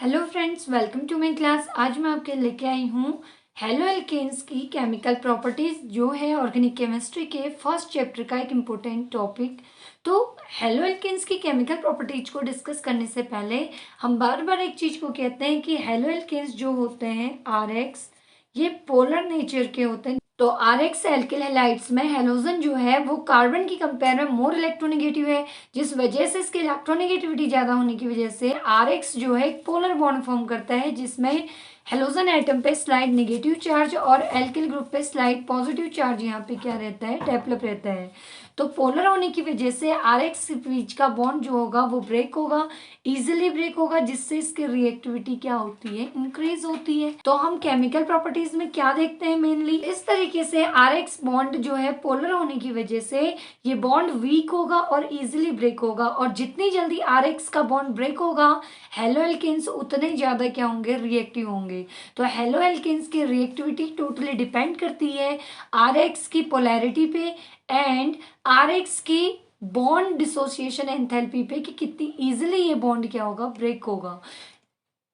Hello friends, welcome to my class. आज मैं आपके लेके आई हूँ हेलो एल्केन्स की केमिकल प्रॉपर्टीज, जो है ऑर्गेनिक केमिस्ट्री के फर्स्ट चैप्टर का एक इम्पोर्टेंट टॉपिक। तो हेलो एल्केन्स की केमिकल प्रॉपर्टीज को डिस्कस करने से पहले हम बार बार एक चीज को कहते हैं कि हेलो एल्केन्स जो होते हैं RX, ये पोलर नेचर के होते हैं। तो RX एल्किल हैलाइड्स में हेलोजन जो है वो कार्बन की कंपेयर में मोर इलेक्ट्रोनेगेटिव है, जिस वजह से इसकी इलेक्ट्रोनेगेटिविटी ज्यादा होने की वजह से RX जो है एक पोलर बॉन्ड फॉर्म करता है, जिसमें हेलोजन एटम पे स्लाइड नेगेटिव चार्ज और एल्किल ग्रुप पे स्लाइड पॉजिटिव चार्ज यहाँ पे क्या रहता है, डेवलप रहता है। तो पोलर होने की वजह से RX के बीच का बॉन्ड जो होगा वो ब्रेक होगा, इजिली ब्रेक होगा, जिससे इसकी रिएक्टिविटी क्या होती है, इंक्रीज होती है। तो हम केमिकल प्रॉपर्टीज में क्या देखते हैं, मेनली इस तरीके से RX बॉन्ड जो है पोलर होने की वजह से ये बॉन्ड वीक होगा और इजिली ब्रेक होगा, और जितनी जल्दी RX का बॉन्ड ब्रेक होगा हेलो एल्केन्स उतने ज्यादा क्या होंगे, रिएक्टिव होंगे। तो हेलो एल्केन्स की रिएक्टिविटी टोटली डिपेंड करती है RX की पोलैरिटी पे एंड RX की बॉन्ड डिसोसिएशन एंथैल्पी पे, कि कितनी इजीली ये बॉन्ड क्या होगा, ब्रेक होगा।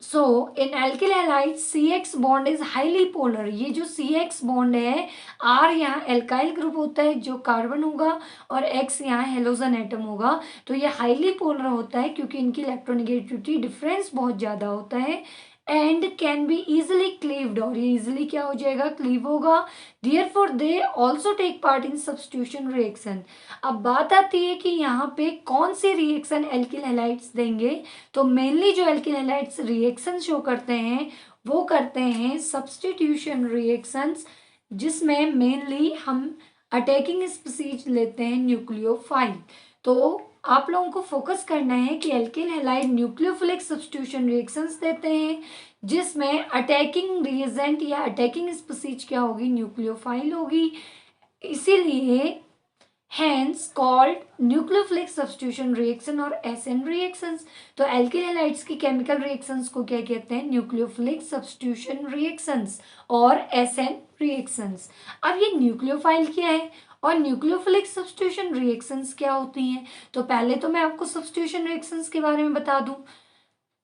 So in alkyl halides CX bond is highly polar. ये जो CX बॉन्ड है, R यहाँ एल्काइल ग्रुप होता है जो कार्बन होगा और X यहाँ हेलोजन एटम होगा। तो ये हाईली पोलर होता है क्योंकि इनकी इलेक्ट्रोनेगेटिविटी डिफरेंस बहुत ज़्यादा होता है and can be easily cleaved, और ये इजिली क्या हो जाएगा, क्लीव होगा। Therefore they also take part in substitution reaction. अब बात आती है कि यहाँ पे कौन सी रिएक्शन एल्किल हैलाइड्स देंगे। तो मेनली जो एल्किल हैलाइड्स रिएक्शन शो करते हैं वो करते हैं सब्स्टिट्यूशन रिएक्शंस, जिसमें मेनली हम अटैकिंग स्पीसीज लेते हैं न्यूक्लियोफाइल। तो आप लोगों को फोकस करना है कि alkyl halide nucleophilic substitution reactions देते हैं, जिसमें अटैकिंग रिएजेंट या अटैकिंग स्पीसीज क्या होगी, न्यूक्लियोफाइल होगी। इसीलिए hence called nucleophilic substitution reaction और SN reactions। तो एल्किल हैलाइड्स की केमिकल रिएक्शंस को क्या कहते हैं, न्यूक्लियोफिलिक सब्स्टिट्यूशन रिएक्शंस और SN रिएक्शंस। अब ये न्यूक्लियोफाइल क्या है और न्यूक्लियोफिलिक सब्स्टिट्यूशन रिएक्शंस क्या होती हैं। तो पहले तो मैं आपको सब्स्टिट्यूशन रिएक्शंस के बारे में बता दूं।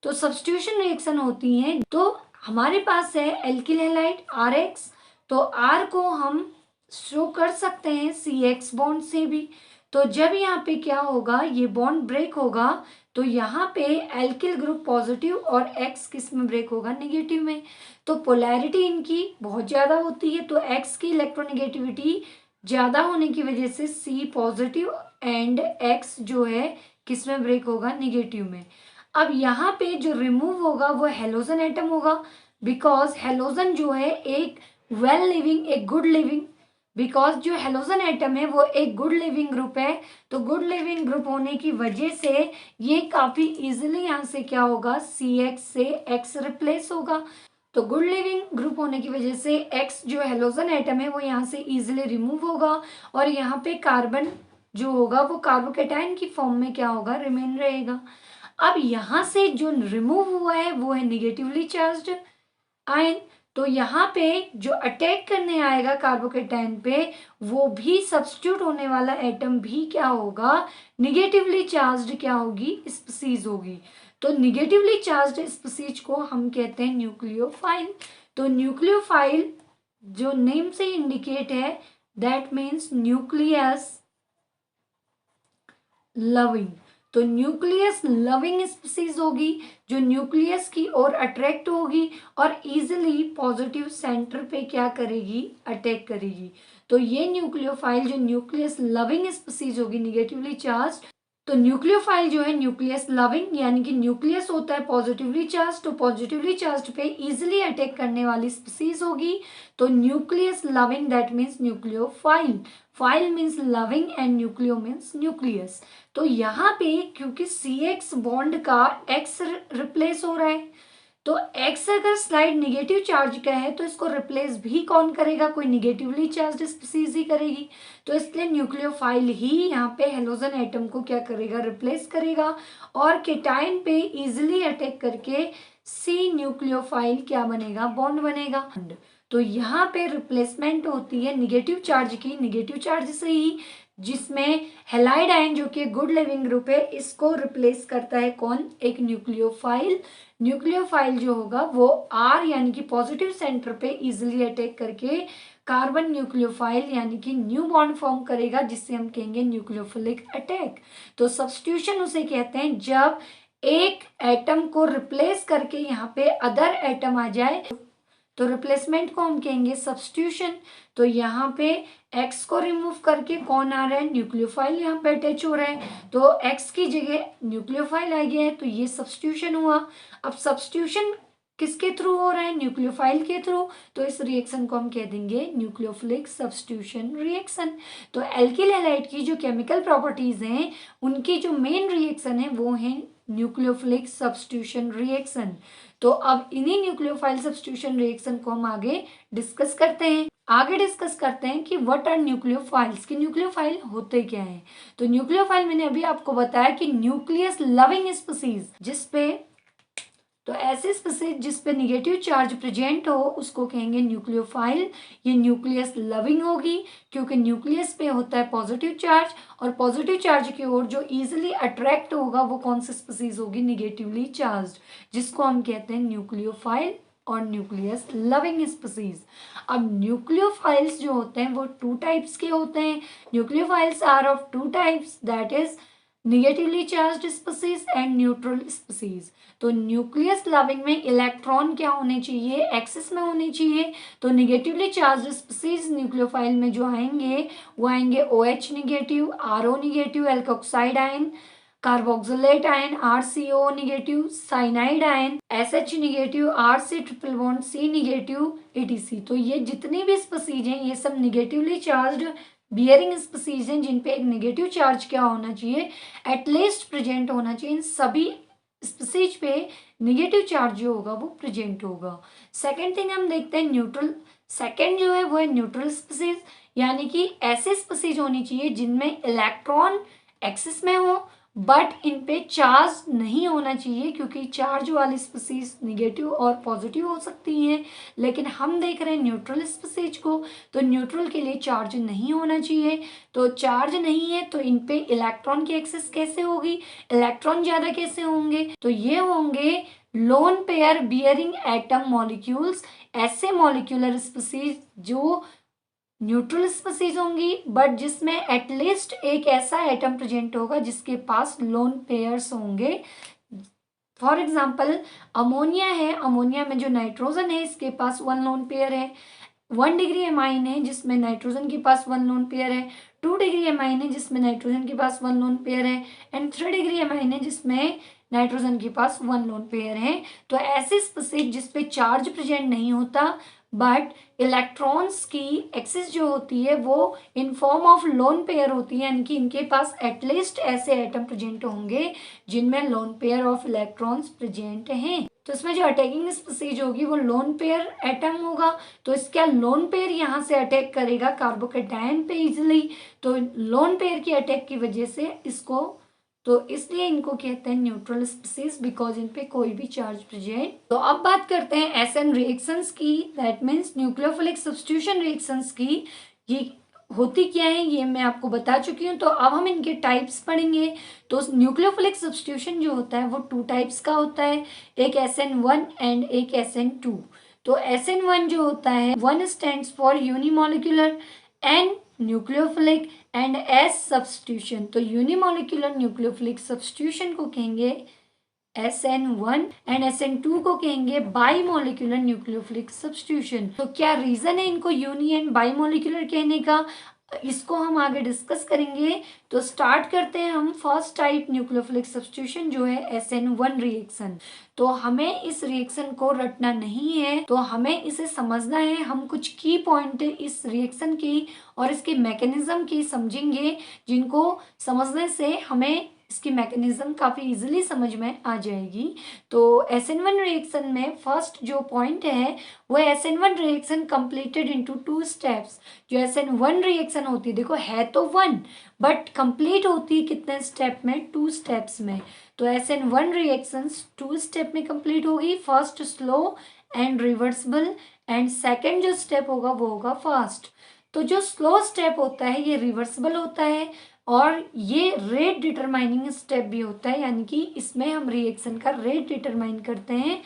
तो सब्स्टिट्यूशन रिएक्शन होती हैं, तो हमारे पास है एल्किल हैलाइड RX, तो R को हम शो कर सकते हैं CX बॉन्ड से भी। तो जब यहाँ पे क्या होगा, ये बॉन्ड ब्रेक होगा, तो यहाँ पे एल्किल ग्रुप पॉजिटिव और X किस में ब्रेक होगा, नेगेटिव में। तो पोलैरिटी इनकी बहुत ज़्यादा होती है, तो X की इलेक्ट्रोनेगेटिविटी ज़्यादा होने की वजह से C पॉजिटिव एंड X जो है किस में ब्रेक होगा, नेगेटिव में। अब यहाँ पे जो रिमूव होगा वो हेलोजन एटम होगा, बिकॉज हेलोजन जो है एक वेल लिविंग, एक गुड लिविंग, बिकॉज जो हेलोजन एटम है वो एक गुड लिविंग ग्रुप है। तो गुड लिविंग ग्रुप होने की वजह से ये काफी इजीली यहाँ से क्या होगा, CX से X रिप्लेस होगा। तो गुड लिविंग ग्रुप होने की वजह से X जो हेलोजन एटम है वो यहाँ से इजीली रिमूव होगा, और यहाँ पे कार्बन जो होगा वो कार्बोकेटाइन की फॉर्म में क्या होगा, रिमेन रहेगा। अब यहाँ से जो रिमूव हुआ है वो है निगेटिवली चार्ज्ड आयन। तो यहाँ पे जो अटैक करने आएगा कार्बोकेटाइन पे, वो भी सब्स्टिट्यूट होने वाला एटम भी क्या होगा, निगेटिवली चार्ज्ड क्या होगी, स्पीसीज होगी। तो निगेटिवली चार्ज्ड स्पीसीज को हम कहते हैं न्यूक्लियोफाइल। तो न्यूक्लियोफाइल जो नेम से इंडिकेट है, दैट मीन्स न्यूक्लियस लविंग। तो न्यूक्लियस लविंग स्पीसीज होगी, जो न्यूक्लियस की ओर अट्रैक्ट होगी और इजिली पॉजिटिव सेंटर पे क्या करेगी, अटैक करेगी। तो ये न्यूक्लियोफाइल जो न्यूक्लियस लविंग स्पीसीज होगी, निगेटिवली चार्ज। तो न्यूक्लियोफाइल जो है न्यूक्लियस लविंग, यानी कि न्यूक्लियस होता है पॉजिटिवली चार्ज, तो पॉजिटिवली चार्ज पे इजिली अटैक करने वाली स्पीसीज होगी। तो nucleus loving that means nucleophile. File means loving and nucleo means nucleus. तो यहाँ पे क्योंकि CX बॉन्ड का X रिप्लेस हो रहा है, तो X अगर स्लाइड निगेटिव चार्ज का है तो इसको रिप्लेस भी कौन करेगा, कोई निगेटिवली चार्ज स्पीसीज ही करेगी। तो इसलिए न्यूक्लियोफाइल ही यहाँ पे हेलोजन एटम को क्या करेगा, रिप्लेस करेगा, और केटाइन पे इजिली अटैक करके C न्यूक्लियोफाइल क्या बनेगा, बॉन्ड बनेगा। तो यहाँ पे रिप्लेसमेंट होती है निगेटिव चार्ज की, निगेटिव चार्ज से ही जिसमें हेलाइड आयन जो कि गुड लिविंग ग्रुप है इसको रिप्लेस करता है कौन, एक न्यूक्लियोफाइल। न्यूक्लियोफाइल जो होगा वो आर यानी कि पॉजिटिव सेंटर पे इजिली अटैक करके कार्बन न्यूक्लियोफाइल यानी कि न्यू बॉन्ड फॉर्म करेगा, जिससे हम कहेंगे न्यूक्लियोफिलिक अटैक। तो सब्स्टिट्यूशन उसे कहते हैं जब एक एटम को रिप्लेस करके यहाँ पे अदर एटम आ जाए, तो रिप्लेसमेंट को हम कहेंगे सब्स्टिट्यूशन। तो यहाँ पे एक्स को रिमूव करके कौन आ रहा है, न्यूक्लियोफाइल यहाँ पे अटैच हो रहा है, तो एक्स की जगह न्यूक्लियोफाइल आ गया है, तो ये सब्स्टिट्यूशन हुआ। अब सब्स्टिट्यूशन किसके थ्रू हो रहा है, न्यूक्लियोफाइल के थ्रू, तो इस रिएक्शन को हम कह देंगे न्यूक्लियोफिलिक सब्स्टिट्यूशन रिएक्शन। तो एल्किल हैलाइड की जो केमिकल प्रॉपर्टीज हैं उनकी जो मेन रिएक्शन है वो है न्यूक्लियोफिलिक सब्स्टिट्यूशन रिएक्शन। तो अब इन्हीं न्यूक्लियोफाइल सब्स्टिट्यूशन रिएक्शन को हम आगे डिस्कस करते हैं। आगे डिस्कस करते हैं कि व्हाट आर न्यूक्लियोफाइल्स, कि न्यूक्लियोफाइल होते क्या हैं। तो न्यूक्लियोफाइल मैंने अभी आपको बताया कि न्यूक्लियस लविंग स्पीसीज, जिसपे तो ऐसे स्पीसीज जिसपे निगेटिव चार्ज प्रेजेंट हो उसको कहेंगे न्यूक्लियोफाइल। ये न्यूक्लियस लविंग होगी क्योंकि न्यूक्लियस पे होता है पॉजिटिव चार्ज, और पॉजिटिव चार्ज की ओर जो इजीली अट्रैक्ट होगा वो कौन सी स्पीसीज होगी, निगेटिवली चार्ज, जिसको हम कहते हैं न्यूक्लियोफाइल और न्यूक्लियस लविंग स्पीसीज। अब न्यूक्लियोफाइल्स जो होते हैं वो टू टाइप्स के होते हैं। Nucleophiles are of two types, that is negatively charged species and neutral species. तो न्यूक्लियस लविंग में इलेक्ट्रॉन क्या होने चाहिए, एक्सिस में होने चाहिए। तो निगेटिवली चार्ज्ड स्पीसीज न्यूक्लियोफाइल में जो आएंगे वो आएंगे OH negative, RO negative, alkoxide ion, carboxylate ion, RCO negative, cyanide ion, SH negative, RC triple bond C negative, etc। तो ये जितनी भी स्पीसीज हैं ये सब निगेटिवली चार्ज्ड बियरिंग स्पीसीज हैं, जिन पे एक नेगेटिव चार्ज क्या होना चाहिए, एटलीस्ट प्रेजेंट होना चाहिए। इन सभी स्पीसीज पे नेगेटिव चार्ज जो होगा वो प्रेजेंट होगा। सेकेंड थिंग हम देखते हैं न्यूट्रल। सेकेंड जो है वो है न्यूट्रल स्पीसीज, यानी कि ऐसे स्पीसीज होनी चाहिए जिनमें इलेक्ट्रॉन एक्सिस में हो बट इन पे चार्ज नहीं होना चाहिए, क्योंकि चार्ज वाली स्पीसीज निगेटिव और पॉजिटिव हो सकती हैं, लेकिन हम देख रहे हैं न्यूट्रल स्पीसीज को, तो न्यूट्रल के लिए चार्ज नहीं होना चाहिए। तो चार्ज नहीं है तो इन पे इलेक्ट्रॉन की एक्सेस कैसे होगी, इलेक्ट्रॉन ज्यादा कैसे होंगे, तो ये होंगे lone pair bearing atom molecules, ऐसे मॉलिक्यूलर स्पीसीज जो न्यूट्रल स्पीसीज होंगी बट जिसमें एटलीस्ट एक ऐसा एटम प्रेजेंट होगा जिसके पास लोन पेयर्स होंगे। फॉर एग्जाम्पल अमोनिया है, अमोनिया में जो नाइट्रोजन है इसके पास 1 लोन पेयर है। 1 डिग्री एमाइन है जिसमें नाइट्रोजन के पास 1 लोन पेयर है। 2 डिग्री एमाइन है जिसमें नाइट्रोजन के पास 1 लोन पेयर है। एंड 3 डिग्री एमाइन है जिसमें नाइट्रोजन के पास 1 लोन पेयर है। तो ऐसे स्पीसीज जिसपे चार्ज प्रेजेंट नहीं होता बट इलेक्ट्रॉन्स की एक्सिस जो होती है वो in form of lone pair होती है, यानी कि इनके पास एटलीस्ट ऐसे एटम प्रेजेंट होंगे जिनमें lone pair of electrons present हैं। तो इसमें जो अटैकिंग स्पीसीज होगी वो लोन पेयर एटम होगा। तो इसका लोन पेयर यहाँ से अटैक करेगा कार्बोकेटायन पे इजिली, तो लोन पेयर की अटैक की वजह से इसको, तो इसलिए इनको कहते हैं न्यूट्रल स्पीसीज बिकॉज इन पे कोई भी चार्ज प्रेजेंट। तो अब बात करते हैं SN रिएक्शंस की, that means nucleophilic substitution reactions की। ये होती क्या है ये मैं आपको बता चुकी हूँ, तो अब हम इनके टाइप्स पढ़ेंगे। तो न्यूक्लियोफिलिक सब्स्टिट्यूशन जो होता है वो 2 टाइप्स का होता है, एक SN1 एंड एक SN2। तो SN1 जो होता है 1 stands for unimolecular and nucleophilic and S substitution. तो यूनिमोलिकुलर न्यूक्लियोफिलिक सब्स्टिट्यूशन को कहेंगे SN1 एंड SN2 को कहेंगे बाई मोलिकुलर न्यूक्लियोफिलिक सब्स्टिट्यूशन। तो क्या रीजन है इनको यूनि एंड बाई मोलिकुलर कहने का, इसको हम आगे डिस्कस करेंगे। तो स्टार्ट करते हैं हम फर्स्ट टाइप न्यूक्लियोफिलिक सब्स्टिट्यूशन जो है SN1 रिएक्शन। तो हमें इस रिएक्शन को रटना नहीं है, तो हमें इसे समझना है। हम कुछ की पॉइंट इस रिएक्शन की और इसके मैकेनिज्म की समझेंगे, जिनको समझने से हमें इसकी मैकेनिज्म काफ़ी इजीली समझ में आ जाएगी। तो SN1 रिएक्शन में फर्स्ट जो पॉइंट है वो SN1 reaction completed into 2 steps. जो SN1 रिएक्शन होती है, देखो है तो 1 बट कंप्लीट होती है कितने स्टेप में, 2 स्टेप्स में। तो SN1 रिएक्शन 2 स्टेप में कंप्लीट होगी, first slow and reversible and second जो स्टेप होगा वो होगा फास्ट। तो जो स्लो स्टेप होता है ये रिवर्सिबल होता है और ये रेट डिटरमाइनिंग स्टेप भी होता है, यानी कि इसमें हम रिएक्शन का रेट डिटरमाइन करते हैं।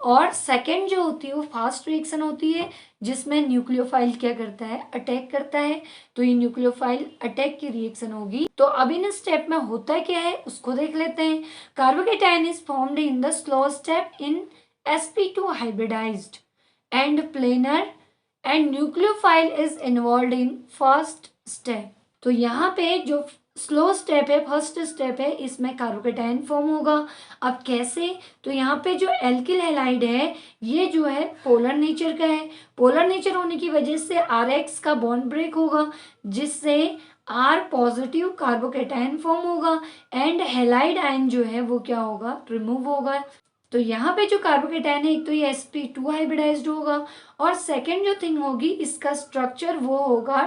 और सेकंड जो होती है वो फास्ट रिएक्शन होती है, जिसमें न्यूक्लियोफाइल क्या करता है, अटैक करता है। तो ये न्यूक्लियोफाइल अटैक की रिएक्शन होगी। तो अब इन स्टेप में होता क्या है उसको देख लेते हैं। Carbocation is formed in the slow step in sp2 hybridised and planar and nucleophile is involve in first step. तो यहाँ पे जो स्लो स्टेप है, फर्स्ट स्टेप है, इसमें कार्बोकेटायन फॉर्म होगा। अब कैसे, तो यहाँ पे जो एल्किल हैलाइड है ये जो है पोलर नेचर का है। पोलर नेचर होने की वजह से RX का बॉन्ड ब्रेक होगा, जिससे R पॉजिटिव कार्बोकेटायन फॉर्म होगा एंड हैलाइड आयन जो है वो क्या होगा, रिमूव होगा। तो यहाँ पे जो कार्बोकेटायन है एक तो ये sp2 हाइब्रिडाइज्ड होगा और सेकेंड जो थिंग होगी इसका स्ट्रक्चर वो होगा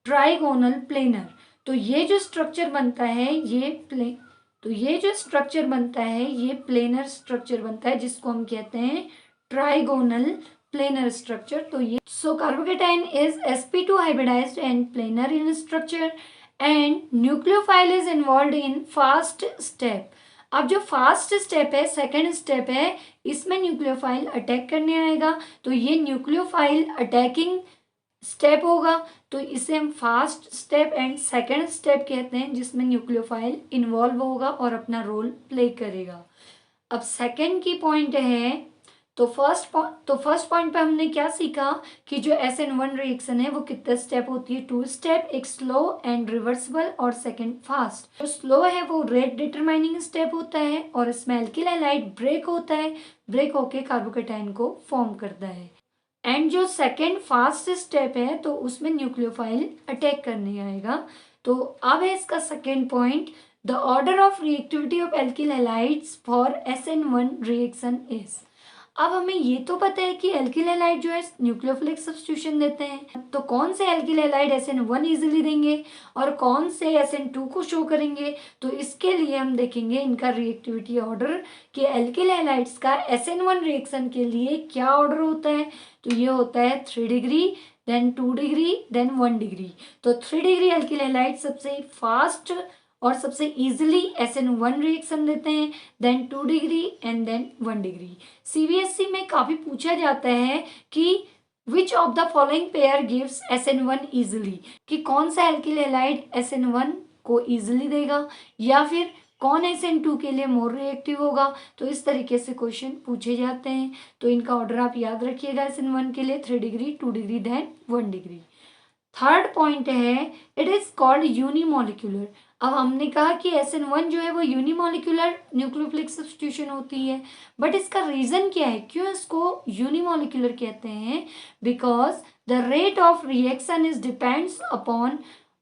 ट्राइगोनल प्लेनर। तो ये जो स्ट्रक्चर बनता है ये प्लेनर स्ट्रक्चर बनता है, जिसको हम कहते हैं ट्राइगोनल प्लेनर स्ट्रक्चर। तो ये carbocation is sp2 hybridised and planar in structure and nucleophile is involve in fast step. अब जो फास्ट स्टेप है, सेकेंड स्टेप है, इसमें न्यूक्लियोफाइल अटैक करने आएगा। तो ये न्यूक्लियोफाइल अटैकिंग स्टेप होगा, तो इसे हम fast step and second step कहते हैं, जिसमें न्यूक्लियोफाइल इन्वॉल्व होगा और अपना रोल प्ले करेगा। अब सेकेंड की पॉइंट है, तो फर्स्ट पॉइंट पे हमने क्या सीखा कि जो SN1 रिएक्शन है वो कितने स्टेप होती है, 2 स्टेप, एक स्लो एंड रिवर्सिबल और सेकेंड फास्ट। जो स्लो है वो रेट डिटरमाइनिंग स्टेप होता है और इसमें एल्किल हैलाइड ब्रेक होता है, ब्रेक होके कार्बोकेटायन को फॉर्म करता है। एंड जो सेकेंड फास्ट स्टेप है तो उसमें न्यूक्लियोफाइल अटैक करने आएगा। तो अब है इसका second point, the order of reactivity of alkyl halides for SN1 reaction is. अब हमें ये तो पता है कि एल्किल हैलाइड जो है न्यूक्लियोफिलिक सब्स्टिट्यूशन देते हैं, तो कौन से एल्किल हैलाइड SN1 इजीली देंगे और कौन से SN2 को शो करेंगे। तो इसके लिए हम देखेंगे इनका रिएक्टिविटी ऑर्डर कि एल्किल हैलाइड्स का SN1 रिएक्शन के लिए क्या ऑर्डर होता है। तो ये होता है 3 degree, then 2 degree, then 1 degree. तो 3 डिग्री एल्किल हैलाइड सबसे फास्ट और सबसे इजीली SN1 रिएक्शन देते हैं, then 2 degree and then 1 degree. CBSE में काफी पूछा जाता है कि which of the following pair gives SN1 easily, कि कौन सा एल्किल हैलाइड SN1 को इजीली देगा या फिर कौन SN2 के लिए मोर रिएक्टिव होगा। तो इस तरीके से क्वेश्चन पूछे जाते हैं। तो इनका ऑर्डर आप याद रखिएगा, SN1 के लिए 3 degree, 2 degree, then 1 degree. Third point है, इट इज कॉल्ड यूनिमोलिक्यूलर। अब हमने कहा कि SN1 जो है वो यूनिमोलिक्यूलर न्यूक्लियोफिलिक सब्स्टिट्यूशन होती है, बट इसका रीजन क्या है, क्यों इसको यूनिमोलिक्यूलर कहते हैं, because the rate of reaction is depends upon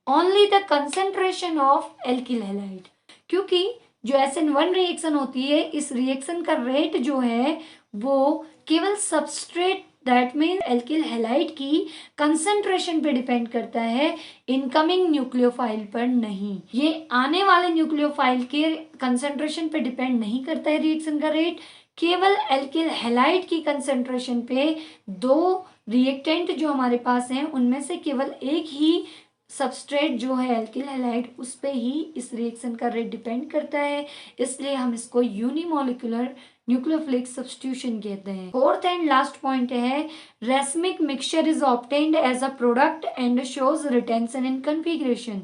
only the concentration of alkyl halide. क्योंकि जो SN1 रिएक्शन होती है इस रिएक्शन का रेट जो है वो केवल substrate that mean alkyl halide की कंसंट्रेशन पे डिपेंड करता है, इनकमिंग न्यूक्लियोफाइल पर नहीं। ये आने वाले न्यूक्लियोफाइल के कंसंट्रेशन पे डिपेंड नहीं करता है रिएक्शन का रेट, केवल एल्किल हैलाइड की कंसंट्रेशन पे। 2 रिएक्टेंट जो हमारे पास हैं उनमें से केवल एक ही सबस्ट्रेट जो है एल्किल हैलाइड, उस पे ही इस रिएक्शन का रेट डिपेंड करता है, इसलिए हम इसको यूनिमोलिकुलर न्यूक्लियोफिलिक सब्स्टिट्यूशन कहते हैं। फोर्थ एंड लास्ट पॉइंट है, racemic mixture is obtained as a product and shows retention in configuration,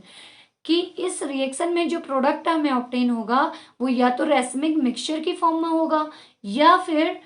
कि इस रिएक्शन में जो प्रोडक्ट हमें ऑब्टेन होगा वो या तो रेसमिक मिक्सचर की फॉर्म में होगा या फिर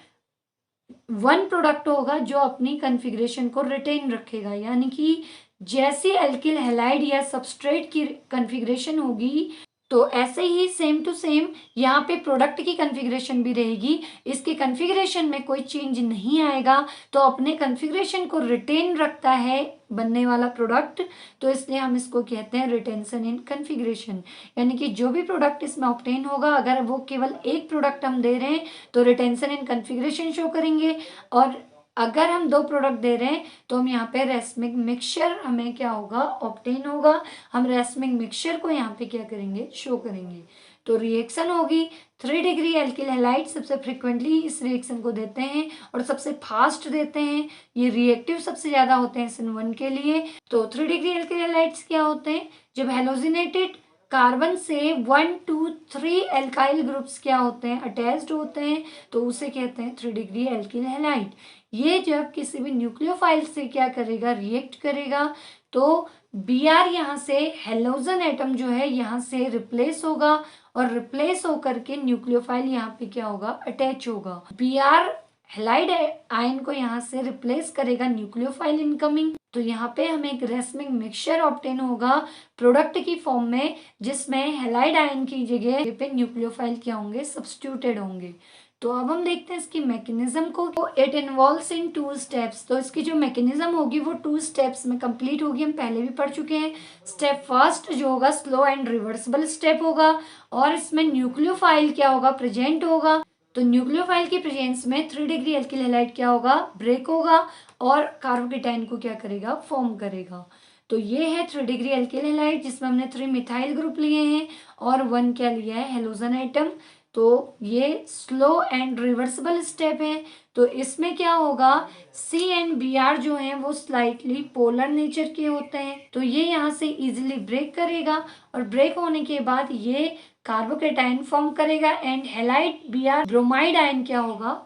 वन प्रोडक्ट होगा जो अपनी कन्फिग्रेशन को रिटेन रखेगा, यानी कि जैसी एल्किल हैलाइड या सबस्ट्रेट की कन्फिग्रेशन होगी तो ऐसे ही सेम टू सेम यहाँ पे प्रोडक्ट की कन्फिग्रेशन भी रहेगी, इसके कन्फिग्रेशन में कोई चेंज नहीं आएगा, तो अपने कन्फिग्रेशन को रिटेन रखता है बनने वाला प्रोडक्ट, तो इसलिए हम इसको कहते हैं रिटेंशन इन कन्फिग्रेशन। यानी कि जो भी प्रोडक्ट इसमें ऑब्टेन होगा, अगर वो केवल एक प्रोडक्ट हम दे रहे हैं तो रिटेंशन इन कन्फिग्रेशन शो करेंगे, और अगर हम 2 प्रोडक्ट दे रहे हैं तो हम यहाँ पे रेसमिक मिक्सचर हमें क्या होगा, ऑब्टेन होगा, हम रेसमिक मिक्सचर को यहाँ पे क्या करेंगे, शो करेंगे। तो रिएक्शन होगी 3 डिग्री एल्किल हैलाइड सबसे फ्रिक्वेंटली इस रिएक्शन को देते हैं और सबसे फास्ट देते हैं। ये रिएक्टिव सबसे ज्यादा होते हैं SN1 के लिए। तो 3 डिग्री एल्किल हैलाइड्स क्या होते हैं? जब हेलोजिनेटेड कार्बन से 1 2 3 एल्काइल ग्रुप्स क्या होते हैं, अटैच्ड होते हैं, तो उसे कहते हैं 3 डिग्री एल्किल हैलाइड। ये जब किसी भी न्यूक्लियोफाइल से क्या करेगा, रिएक्ट करेगा, तो Br यहाँ से हेलोजन एटम जो है यहाँ से रिप्लेस होगा और रिप्लेस होकर के न्यूक्लियोफाइल यहाँ पे क्या होगा, अटैच होगा। Br हेलाइड आयन को यहाँ से रिप्लेस करेगा न्यूक्लियोफाइल इनकमिंग। तो यहाँ पे हमें एक रेसमिक मिक्सचर ऑब्टेन होगा प्रोडक्ट की फॉर्म में, जिसमें हेलाइड आयन की जगह पे न्यूक्लियोफाइल क्या होंगे, सब्स्टिट्यूटेड होंगे। तो अब हम देखते हैं इसकी मैकेनिज्म को। It involves in 2 steps. तो इसकी जो मैकेनिज्म होगी वो 2 स्टेप्स में कंप्लीट होगी, हम पहले भी पढ़ चुके हैं। स्टेप फर्स्ट जो होगा स्लो एंड रिवर्सिबल स्टेप होगा और इसमें न्यूक्लियोफाइल क्या होगा, प्रेजेंट होगा। तो न्यूक्लियोफाइल की प्रेजेंस में 3 डिग्री एल्किल हैलाइड क्या होगा, ब्रेक होगा और कार्बोकेटाइन को क्या करेगा, फॉर्म करेगा। तो ये है 3 डिग्री एल्किल हैलाइड जिसमें हमने 3 मिथाइल ग्रुप लिए हैं और 1 क्या लिया है, हेलोजन एटम। तो ये स्लो एंड रिवर्सिबल स्टेप है। तो इसमें क्या होगा, C एंड Br जो हैं वो स्लाइटली पोलर नेचर के होते हैं। तो ये यहाँ से इजीली ब्रेक करेगा और ब्रेक होने के बाद ये कार्बोकेटाइन फॉर्म करेगा and halide Br bromide ion क्या होगा,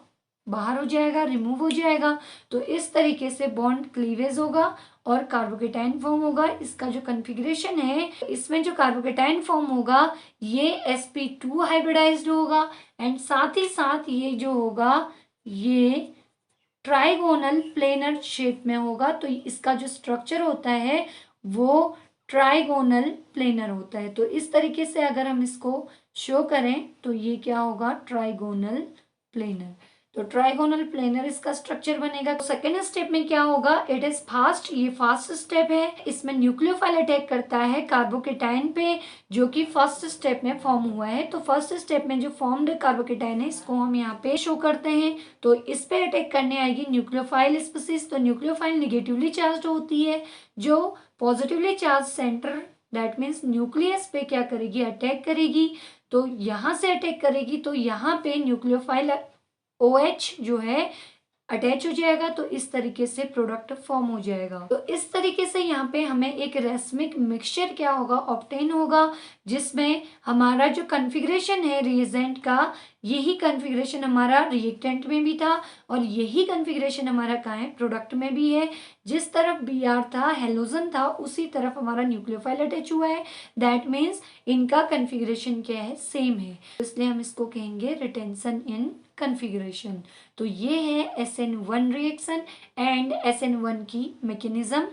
बाहर हो जाएगा, रिमूव हो जाएगा। तो इस तरीके से बॉन्ड क्लीवेज होगा और कार्बोकेटाइन फॉर्म होगा। इसका जो कॉन्फ़िगरेशन है, इसमें जो कार्बोकेटाइन फॉर्म होगा ये sp2 हाइब्रिडाइज्ड होगा एंड साथ ही साथ ये जो होगा ये ट्राइगोनल प्लेनर शेप में होगा। तो इसका जो स्ट्रक्चर होता है वो ट्राइगोनल प्लेनर होता है। तो इस तरीके से अगर हम इसको शो करें तो ये क्या होगा, ट्राइगोनल प्लेनर। तो ट्राइगोनल प्लेनर इसका स्ट्रक्चर बनेगा। तो सेकेंड स्टेप में क्या होगा, इट इज फास्ट। ये फास्ट स्टेप है। इसमें न्यूक्लियोफाइल अटैक करता है कार्बोकेटाइन पे जो कि फर्स्ट स्टेप में फॉर्म हुआ है। तो फर्स्ट स्टेप में जो फॉर्म्ड कार्बोकेटाइन है इसको हम यहाँ पे शो करते हैं। तो इस पे अटैक करने आएगी न्यूक्लियोफाइल स्पीसीज। तो न्यूक्लियोफाइल निगेटिवली चार्ज होती है, जो positively charge centre that means nucleus पे क्या करेगी, अटैक करेगी। तो यहाँ से अटैक करेगी तो यहाँ पे न्यूक्लियोफाइल OH जो है अटैच हो जाएगा। तो इस तरीके से प्रोडक्ट फॉर्म हो जाएगा। तो इस तरीके से यहाँ पे हमें एक रेसमिक मिक्सचर क्या होगा, ऑब्टेन होगा, जिसमें हमारा जो कॉन्फ़िगरेशन है रिएजेंट का, यही कॉन्फ़िगरेशन हमारा रिएक्टेंट में भी था और यही कॉन्फ़िगरेशन हमारा कहाँ है, प्रोडक्ट में भी है। जिस तरफ Br था, हेलोजन था, उसी तरफ हमारा न्यूक्लियोफाइल अटैच हुआ है। दैट मीन्स इनका कॉन्फ़िगरेशन क्या है, सेम है। इसलिए हम इसको कहेंगे रिटेंशन इन कॉन्फ़िगरेशन। तो ये है SN1 रिएक्शन एंड SN1 की मैकेनिज्म।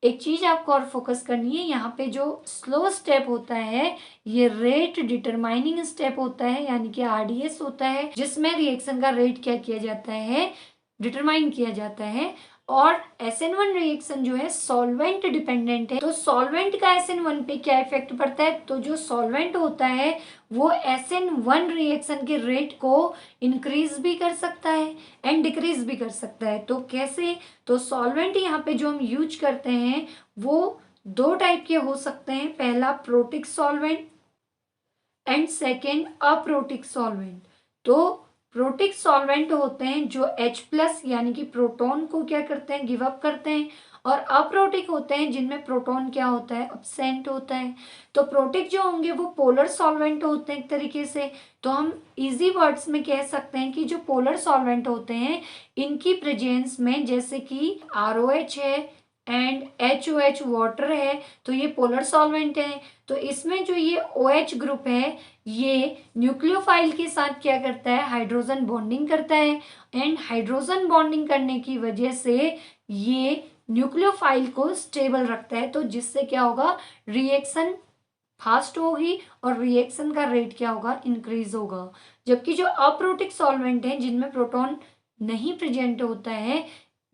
एक चीज आपको और फोकस करनी है, यहाँ पे जो स्लो स्टेप होता है ये रेट डिटरमाइनिंग स्टेप होता है, यानी कि RDS होता है, जिसमें रिएक्शन का रेट क्या किया जाता है, डिटरमाइन किया जाता है। और SN1 रिएक्शन जो है सॉल्वेंट डिपेंडेंट है। तो सॉल्वेंट का SN1 पे क्या इफेक्ट पड़ता है, तो जो सॉल्वेंट होता है वो SN1 रिएक्शन के रेट को इंक्रीज भी कर सकता है एंड डिक्रीज भी कर सकता है। तो कैसे, तो सॉल्वेंट यहाँ पे जो हम यूज करते हैं वो 2 टाइप के हो सकते हैं। पहला protic solvent and second aprotic solvent. तो प्रोटिक सॉल्वेंट होते हैं जो H+ यानी कि प्रोटॉन को क्या करते हैं, गिव अप करते हैं, और अप्रोटिक होते हैं जिनमें प्रोटॉन क्या होता है, अब्सेंट होता है। तो प्रोटिक जो होंगे वो पोलर सॉल्वेंट होते हैं एक तरीके से। तो हम इजी वर्ड्स में कह सकते हैं कि जो पोलर सॉल्वेंट होते हैं इनकी प्रेजेंस में, जैसे कि ROH है एंड HOH वाटर है, तो ये पोलर सॉल्वेंट है। तो इसमें जो ये OH ग्रुप है ये न्यूक्लियोफाइल के साथ क्या करता है, हाइड्रोजन बॉन्डिंग करता है एंड हाइड्रोजन बॉन्डिंग करने की वजह से ये न्यूक्लियोफाइल को स्टेबल रखता है। तो जिससे क्या होगा, रिएक्शन फास्ट होगी और रिएक्शन का रेट क्या होगा, इंक्रीज होगा। जबकि जो अप्रोटिक सॉल्वेंट है जिनमें प्रोटॉन नहीं प्रेजेंट होता है,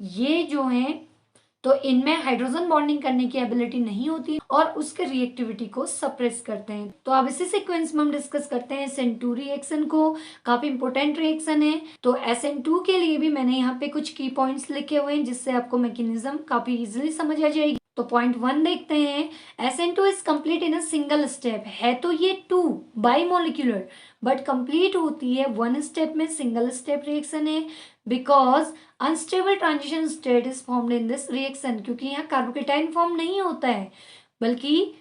ये जो है तो इनमें हाइड्रोजन बॉन्डिंग करने की एबिलिटी नहीं होती और उसके रिएक्टिविटी को सप्रेस करते हैं। तो अब इसी सीक्वेंस में हम डिस्कस करते हैं SN2 रिएक्शन को। काफी इंपॉर्टेंट रिएक्शन है। तो SN2 के लिए भी मैंने यहाँ पे कुछ की पॉइंट्स लिखे हुए हैं जिससे आपको मैकेनिज्म काफी इजीली समझ आ जाएगी। तो पॉइंट 1 देखते हैं, SN2 is complete in a single step. है तो ये 2 बाइमोलिक्यूलर, बट कंप्लीट होती है 1 स्टेप में, सिंगल स्टेप रिएक्शन है। Because unstable transition state is formed in this reaction, क्योंकि यहाँ कार्बोकेटाइन फॉर्म नहीं होता है, बल्कि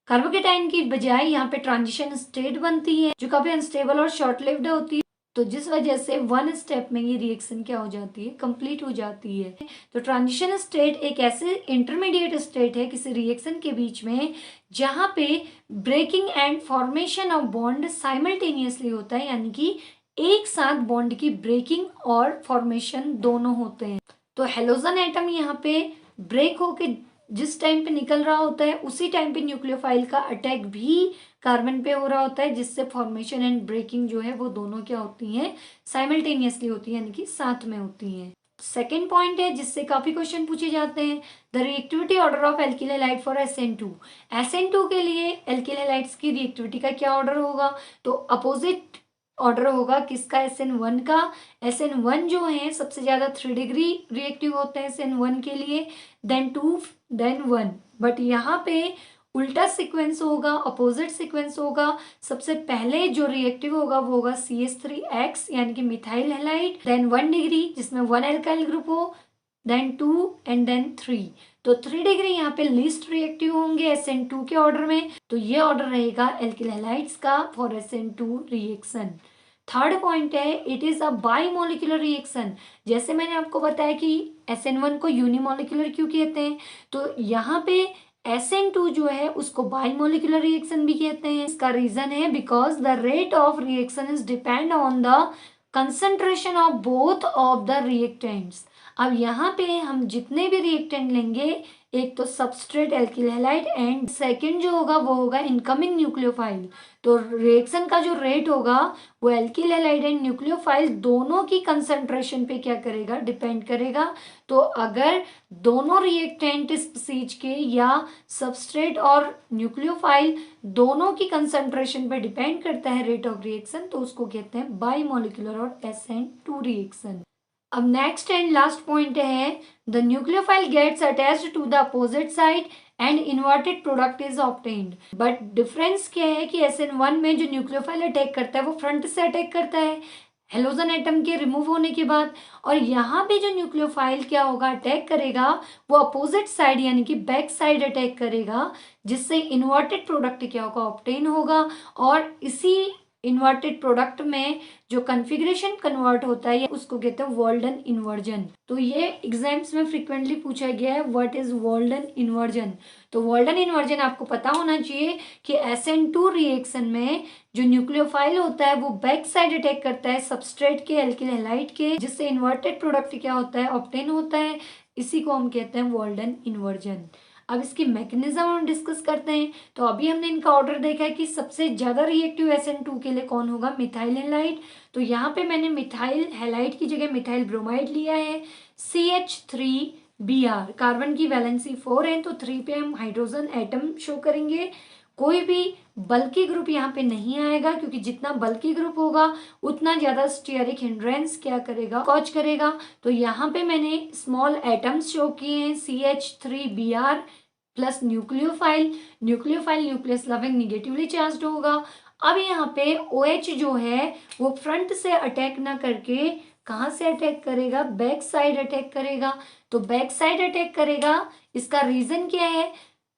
कार्बोकेटाइन की बजाय यहाँ पे ट्रांजिशन स्टेट बनती है जो काफी अनस्टेबल और शॉर्ट लिव्ड होती है। तो जिस वजह से 1 स्टेप में ये रिएक्शन क्या हो जाती है, कंप्लीट हो जाती है। तो ट्रांजिशन स्टेट एक ऐसे इंटरमीडिएट स्टेट है किसी रिएक्शन के बीच में जहां पे breaking and formation of bond simultaneously होता है, यानी कि एक साथ बॉन्ड की ब्रेकिंग और फॉर्मेशन दोनों होते हैं। तो हेलोजन एटम यहाँ पे ब्रेक होके जिस टाइम पे निकल रहा होता है उसी टाइम पे न्यूक्लियोफाइल का अटैक भी कार्बन पे हो रहा होता है, जिससे फॉर्मेशन एंड ब्रेकिंग जो है वो दोनों क्या होती हैं, साइमल्टेनियसली होती है, यानी कि साथ में होती हैं। सेकेंड पॉइंट है जिससे काफी क्वेश्चन पूछे जाते हैं, the reactivity order of alkyl halide for SN2। SN2 के लिए एल्किल हैलाइड्स की रिएक्टिविटी का क्या ऑर्डर होगा, तो अपोजिट ऑर्डर होगा किसका, SN1 का। SN1 जो है सबसे ज्यादा 3 डिग्री रिएक्टिव होते हैं SN1 के लिए, देन 2 देन 1। बट यहाँ पे उल्टा सीक्वेंस होगा, अपोजिट सीक्वेंस होगा। सबसे पहले जो रिएक्टिव होगा वो होगा CH3X यानी कि मिथाइल हैलाइड, देन 1 डिग्री जिसमें 1 एल्काइल ग्रुप हो, देन 2 एंड देन 3। तो 3 डिग्री यहाँ पे लीस्ट रिएक्टिव होंगे SN2 के ऑर्डर में, तो ये ऑर्डर रहेगा एल्किल हैलाइड्स का for SN2 reaction. Third point है, इट इज अ बाइमोलिकुलर रिएक्शन। जैसे मैंने आपको बताया कि SN1 को यूनिमोलिकुलर क्यों कहते हैं, तो यहाँ पे SN2 जो है उसको बाइमोलिकुलर रिएक्शन भी कहते हैं। इसका रीजन है because the rate of reaction is depend on the concentration of both of the reactants. अब यहाँ पे हम जितने भी रिएक्टेंट लेंगे, एक तो substrate alkyl halide and second जो होगा वो होगा इनकमिंग न्यूक्लियोफाइल। तो रिएक्शन का जो रेट होगा वो एल्किल हैलाइड एंड न्यूक्लियोफाइल दोनों की कंसंट्रेशन पे क्या करेगा, डिपेंड करेगा। तो अगर दोनों रिएक्टेंट स्पीसीज के या सबस्ट्रेट और न्यूक्लियोफाइल दोनों की कंसंट्रेशन पे डिपेंड करता है रेट ऑफ रिएक्शन, तो उसको कहते हैं बाइमोलिकुलर और SN2 रिएक्शन। अब नेक्स्ट एंड लास्ट पॉइंट है, the nucleophile gets attached to the opposite side and inverted product is obtained. But difference क्या है कि SN1 में जो न्यूक्लियोफाइल अटैक करता है वो फ्रंट से अटैक करता है हेलोजन एटम के रिमूव होने के बाद, और यहाँ पे जो न्यूक्लियोफाइल क्या होगा, अटैक करेगा वो अपोजिट साइड यानी कि बैक साइड अटैक करेगा, जिससे इन्वर्टेड प्रोडक्ट क्या होगा, ऑब्टेन होगा। और इसी इन्वर्टेड प्रोडक्ट में जो कन्फिग्रेशन कन्वर्ट होता है उसको कहते हैं वॉल्डन इन्वर्जन। तो ये एग्जाम्स में फ्रिक्वेंटली पूछा गया है, व्हाट इज वॉल्डन इन्वर्जन। तो वॉल्डन इन्वर्जन आपको पता होना चाहिए कि SN2 रिएक्शन में जो न्यूक्लियोफाइल होता है वो बैक साइड अटैक करता है सबस्ट्रेट के एल्किल हैलाइड के, जिससे इन्वर्टेड प्रोडक्ट क्या होता है, ऑब्टेन होता है। इसी को हम कहते हैं वॉल्डन इन्वर्जन। अब इसकी मैकेनिज्म हम डिस्कस करते हैं। तो अभी हमने इनका ऑर्डर देखा है कि सबसे ज्यादा रिएक्टिव SN2 के लिए कौन होगा, मिथाइल हैलाइड। तो यहाँ पे मैंने मिथाइल हैलाइड की जगह मिथाइल ब्रोमाइड लिया है, CH3Br। कार्बन की वैलेंसी 4 है तो 3 पे हम हाइड्रोजन एटम शो करेंगे। कोई भी बल्कि ग्रुप यहाँ पे नहीं आएगा, क्योंकि जितना बल्कि ग्रुप होगा उतना ज्यादा स्टीयरिक हिंड्रेंस क्या करेगा, कॉज करेगा। तो यहाँ पे मैंने स्मॉल एटम्स शो किए हैं, CH3Br plus nucleophile. Nucleophile nucleus loving negatively charged होगा। अब यहाँ पे OH जो है वो फ्रंट से अटैक ना करके कहाँ से अटैक करेगा, बैक साइड अटैक करेगा। तो बैक साइड अटैक करेगा, इसका रीजन क्या है,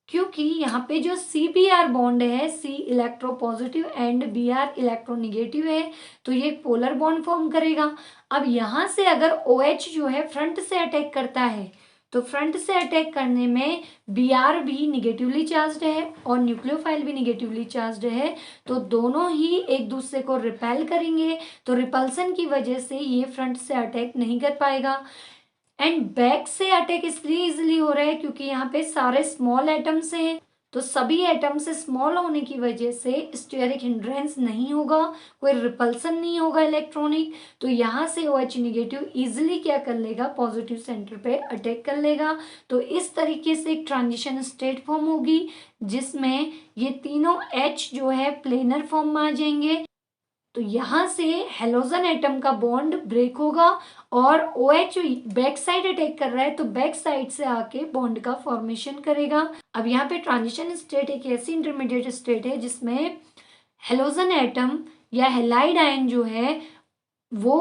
क्योंकि यहाँ पे जो CBr बॉन्ड है, C electro positive and Br electro negative है, तो ये पोलर बॉन्ड फॉर्म करेगा। अब यहाँ से अगर OH जो है फ्रंट से अटैक करता है, तो फ्रंट से अटैक करने में Br भी निगेटिवली चार्ज्ड है और न्यूक्लियोफाइल भी निगेटिवली चार्ज्ड है, तो दोनों ही एक दूसरे को रिपेल करेंगे। तो रिपल्सन की वजह से ये फ्रंट से अटैक नहीं कर पाएगा। एंड बैक से अटैक इसलिए इजिली हो रहा है क्योंकि यहाँ पे सारे स्मॉल एटम्स हैं, तो सभी एटम्स स्मॉल होने की वजह से स्टेरिक हिंड्रेंस नहीं होगा, कोई रिपल्सन नहीं होगा इलेक्ट्रॉनिक। तो यहाँ से OH निगेटिव इजिली क्या कर लेगा, पॉजिटिव सेंटर पे अटैक कर लेगा। तो इस तरीके से एक ट्रांजिशन स्टेट फॉर्म होगी जिसमें ये तीनों H जो है प्लेनर फॉर्म में आ जाएंगे। तो यहाँ से हेलोजन एटम का बॉन्ड ब्रेक होगा और OH बैक साइड अटैक कर रहा है तो बैक साइड से आके बॉन्ड का फॉर्मेशन करेगा। अब यहाँ पे ट्रांजिशन स्टेट एक ऐसी इंटरमीडिएट स्टेट है जिसमें हेलोजन एटम या हेलाइड आयन जो है वो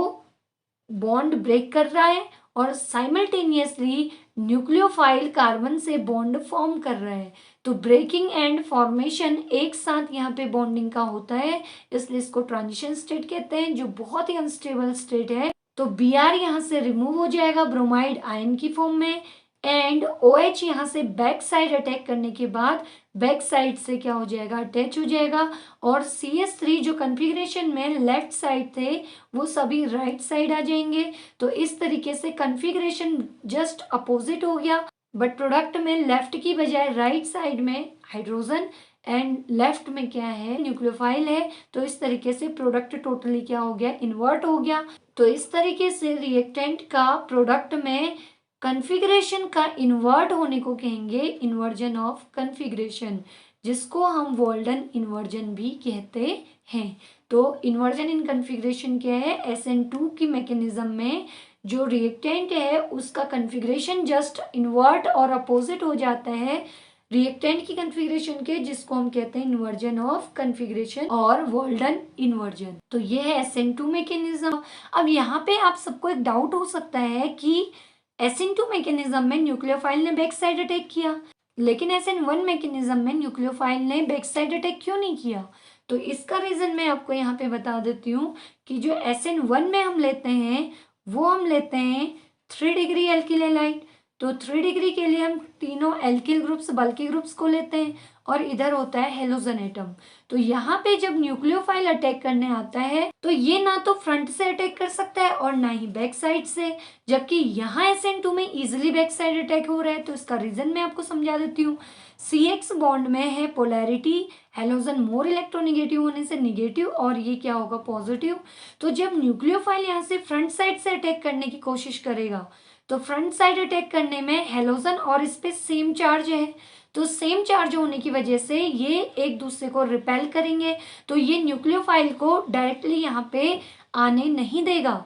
बॉन्ड ब्रेक कर रहा है और साइमल्टेनियसली न्यूक्लियोफाइल कार्बन से बॉन्ड फॉर्म कर रहा है। तो ब्रेकिंग एंड फॉर्मेशन एक साथ यहाँ पे बॉन्डिंग का होता है, इसलिए इसको ट्रांजिशन स्टेट कहते हैं, जो बहुत ही अनस्टेबल स्टेट है। तो Br यहाँ से रिमूव हो जाएगा ब्रोमाइड आयन की फॉर्म में एंड OH यहाँ से बैक साइड अटैक करने के बाद बैक साइड से क्या हो जाएगा, अटैच हो जाएगा और CH3 जो कन्फिग्रेशन में लेफ्ट साइड थे वो सभी राइट साइड आ जाएंगे। तो इस तरीके से कन्फिग्रेशन जस्ट अपोजिट हो गया, बट प्रोडक्ट में लेफ्ट की बजाय राइट साइड में हाइड्रोजन एंड लेफ्ट में क्या है, न्यूक्लियोफाइल है। तो इस तरीके से प्रोडक्ट टोटली क्या हो गया, इन्वर्ट हो गया। तो इस तरीके से रिएक्टेंट का प्रोडक्ट में कन्फिग्रेशन का इन्वर्ट होने को कहेंगे इन्वर्जन ऑफ कन्फिग्रेशन, जिसको हम वॉल्डन इन्वर्जन भी कहते हैं। तो इन्वर्जन इन कन्फिग्रेशन क्या है, SN2 की मैकेनिज्म में जो रिएक्टेंट है उसका कन्फिग्रेशन जस्ट इन्वर्ट और अपोजिट हो जाता है रिएक्टेंट की कन्फिग्रेशन के, जिसको हम कहते हैं इन्वर्जन ऑफ कन्फिग्रेशन और वॉल्डन इन्वर्जन। तो ये है SN2 मैकेनिज्म। अब यहाँ पे आप सबको एक डाउट हो सकता है कि SN2 मैकेनिज्म में न्यूक्लियोफाइल ने बैक साइड अटैक किया, लेकिन SN1 मैकेनिज्म में न्यूक्लियोफाइल ने बैक साइड अटैक क्यों नहीं किया? तो इसका रीजन मैं आपको यहाँ पे बता देती हूँ कि जो SN1 में हम लेते हैं वो हम लेते हैं 3 डिग्री एल्किल हैलाइड। तो 3 डिग्री के लिए हम तीनों एल्किल ग्रुप्स बल्की ग्रुप्स को लेते हैं और इधर होता है हेलोजन एटम। तो यहाँ पे जब न्यूक्लियोफाइल अटैक करने आता है तो ये ना तो फ्रंट से अटैक कर सकता है और ना ही बैक साइड से, जबकि यहाँ SN2 में इजिली बैक साइड अटैक हो रहा है। तो इसका रीजन मैं आपको समझा देती हूँ। CX बॉन्ड में है पोलैरिटी, हेलोजन मोर इलेक्ट्रोनिगेटिव होने से निगेटिव और ये क्या होगा, पॉजिटिव। तो जब न्यूक्लियोफाइल यहाँ से फ्रंट साइड से अटैक करने की कोशिश करेगा तो फ्रंट साइड अटैक करने में हेलोजन और इस पे सेम चार्ज है, तो सेम चार्ज होने की वजह से ये एक दूसरे को रिपेल करेंगे। तो ये न्यूक्लियोफाइल को डायरेक्टली यहाँ पे आने नहीं देगा।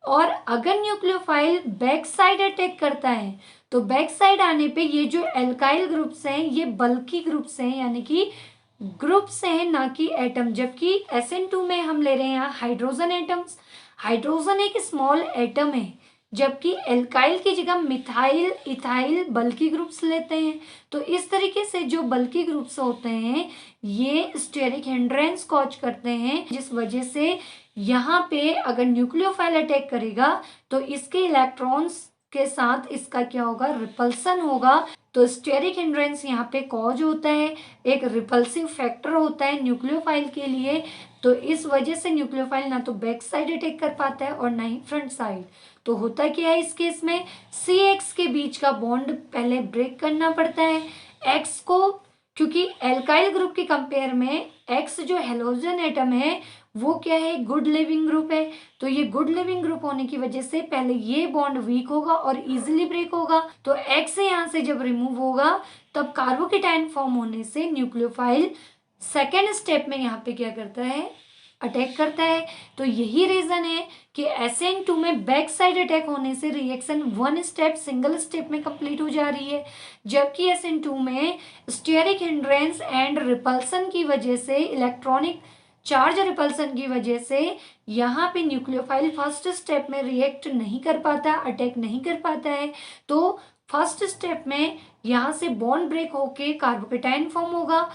और अगर न्यूक्लियोफाइल बैक साइड अटैक करता है तो बैक साइड आने पे ये जो एल्काइल ग्रुप्स हैं ये बल्की ग्रुप्स हैं, यानी कि ग्रुप्स हैं ना कि एटम। जबकि SN2 में हम ले रहे हैं हाइड्रोजन एटम्स। हाइड्रोजन एक स्मॉल एटम है, जबकि एल्काइल की जगह मिथाइल इथाइल बल्की ग्रुप्स लेते हैं। तो इस तरीके से जो बल्की ग्रुप्स होते हैं ये स्टेरिक हिंड्रेंस कॉज करते हैं, जिस वजह से यहाँ पे अगर न्यूक्लियोफाइल अटैक करेगा तो इसके इलेक्ट्रॉन्स के साथ इसका क्या होगा, रिपल्सन होगा। तो स्टेरिक हिंड्रेंस यहाँ पे कॉज होता है, एक रिपल्सिव फैक्टर होता है न्यूक्लियोफाइल के लिए। तो इस वजह से न्यूक्लियोफाइल ना तो बैक साइड अटैक कर पाता है और ना ही फ्रंट साइड। तो होता क्या है इस केस में, CX के बीच का बॉन्ड पहले ब्रेक करना पड़ता है X को, क्योंकि एल्काइल ग्रुप के कंपेयर में X जो हेलोजन एटम है वो क्या है, गुड लिविंग ग्रुप है। तो ये गुड लिविंग ग्रुप होने की वजह से पहले ये बॉन्ड वीक होगा और इजीली ब्रेक होगा। तो X यहाँ से जब रिमूव होगा तब कार्बोकेटायन फॉर्म होने से न्यूक्लियोफाइल सेकेंड स्टेप में यहाँ पे क्या करता है, अटैक करता है। तो यही रीजन है कि SN2 में बैक साइड अटैक होने से रिएक्शन 1 स्टेप सिंगल स्टेप में कंप्लीट हो जा रही है, जबकि SN2 में स्टेरिक हिंड्रेंस एंड रिपल्सन की वजह से, इलेक्ट्रॉनिक चार्ज रिपल्सन की वजह से यहाँ पे न्यूक्लियोफाइल फर्स्ट स्टेप में रिएक्ट नहीं कर पाता, अटैक नहीं कर पाता है। तो फर्स्ट स्टेप में यहाँ से बॉन्ड ब्रेक होके कार्बोकेटायन फॉर्म होगा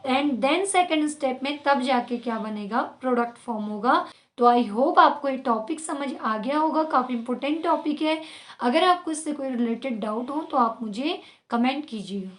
एंड देन सेकेंड स्टेप में तब जाके क्या बनेगा, प्रोडक्ट फॉर्म होगा। तो आई होप आपको ये टॉपिक समझ आ गया होगा, काफ़ी इंपॉर्टेंट टॉपिक है। अगर आपको इससे कोई रिलेटेड डाउट हो तो आप मुझे कमेंट कीजिएगा।